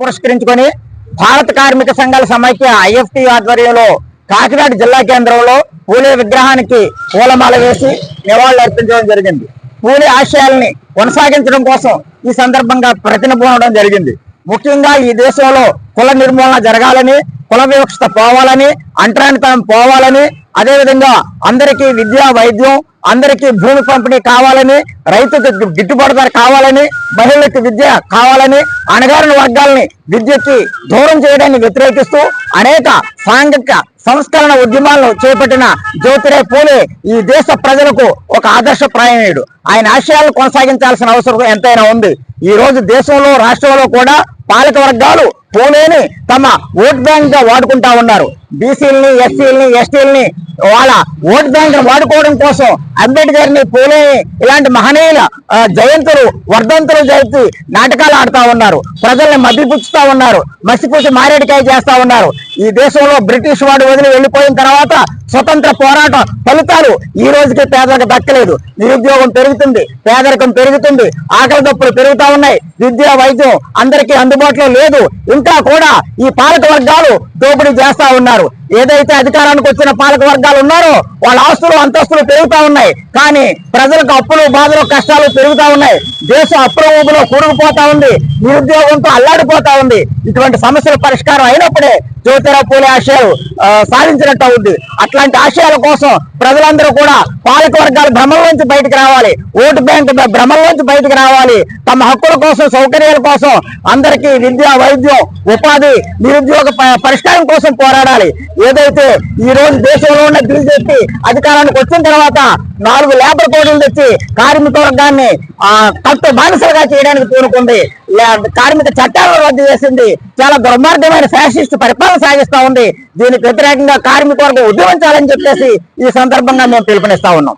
పురస్కరించుకొని భారత కార్మిక సంఘాల సమైక్య ఐఎఫ్టీ ఆధ్వర్యంలో కాకినాడ జిల్లా కేంద్రంలో పూలే విగ్రహానికి పూలమాల వేసి నివాళులు అర్పించడం జరిగింది. పూలే ఆశయాల్ని కొనసాగించడం కోసం ఈ సందర్భంగా ప్రతినబూనడం జరిగింది. ముఖ్యంగా ఈ దేశంలో కుల నిర్మూలన జరగాలని, కుల వివక్షత పోవాలని, అంటరానితనం పోవాలని, అదేవిధంగా అందరికీ విద్య వైద్యం, అందరికీ భూమి పంపిణీ కావాలని, రైతుకు గిట్టుబాటు ధర కావాలని, మహిళలకు విద్య కావాలని, అణగారిన వర్గాలని విద్యకి దూరం చేయడాన్ని వ్యతిరేకిస్తూ అనేక సాంఘిక సంస్కరణ ఉద్యమాలను చేపట్టిన జ్యోతిరావు పూలే ఈ దేశ ప్రజలకు ఒక ఆదర్శప్రాయణీయుడు. ఆయన ఆశయాలను కొనసాగించాల్సిన అవసరం ఎంతైనా ఉంది. ఈ రోజు దేశంలో రాష్ట్రంలో కూడా పాలక వర్గాలు పూలేని తమ ఓట్ బ్యాంక్ గా వాడుకుంటా ఉన్నారు. బీసీలని, ఎస్సీలని, ఎస్టీలని వాళ్ళ ఓట్ బ్యాంక్ వాడుకోవడం కోసం అంబేద్కర్ ని, పూలేని ఇలాంటి మహనీయుల జయంతులు, వర్ధంతులు జరిపి నాటకాలు ఆడుతా ఉన్నారు. ప్రజల్ని మభ్యపుచ్చుతా ఉన్నారు, మసిపూసి మారేడికాయ చేస్తా ఉన్నారు. ఈ దేశంలో బ్రిటిష్ వాడు వదిలి వెళ్లిపోయిన తర్వాత స్వతంత్ర పోరాట ఫలితాలు ఈ రోజుకి పేదలకు దక్కలేదు. నిరుద్యోగం పెరుగుతుంది, పేదరికం పెరుగుతుంది, ఆకలి దప్పులు పెరుగుతా ఉన్నాయి, విద్య వైద్యం అందరికీ అందుబాటులో లేదు. ఇంకా కూడా ఈ పాలక వర్గాలు దోపిడీ చేస్తా ఉన్నారు. ఏదైతే అధికారానికి వచ్చిన పాలక వర్గాలు ఉన్నారో వాళ్ళ ఆస్తులు అంతస్తులు పెరుగుతా ఉన్నాయి, కానీ ప్రజలకు అప్పులు, బాధలు, కష్టాలు పెరుగుతా ఉన్నాయి. దేశం అప్పుల ఊబిలో కూరుకుపోతా ఉంది, నిరుద్యోగంతో అల్లాడిపోతా ఉంది. ఇటువంటి సమస్యల పరిష్కారం అయినప్పుడే జ్యోతిరావు పూలే ఆశయాలు సాధించినట్టు అవుద్ది. అట్లాంటి ఆశయాల కోసం ప్రజలందరూ కూడా పాలక వర్గాల భ్రమంలోంచి బయటకు రావాలి, ఓటు బ్యాంక్ భ్రమంలోంచి బయటకు రావాలి. తమ హక్కుల కోసం, సౌకర్యాల కోసం అందరికీ విద్య, వైద్యం, ఉపాధి, నిరుద్యోగ పరిష్కారం కోసం పోరాడాలి. ఏదైతే ఈ రోజు దేశంలో ఉన్న బీజేపీ అధికారానికి వచ్చిన తర్వాత 4 లేబర్ కోడ్లు తెచ్చి కార్మిక వర్గాన్ని కట్టు బానిసలుగా చేయడానికి పూనుకుంది, కార్మిక చట్టాలను రద్దు చేసింది, చాలా దుర్మార్గమైన ఫ్యాసిస్ట్ పరిపాలన సాగిస్తా ఉంది. దీనికి వ్యతిరేకంగా కార్మిక వర్గం ఉద్యమించాలని చెప్పేసి ఈ సందర్భంగా మేము పిలుపునిస్తా ఉన్నాం.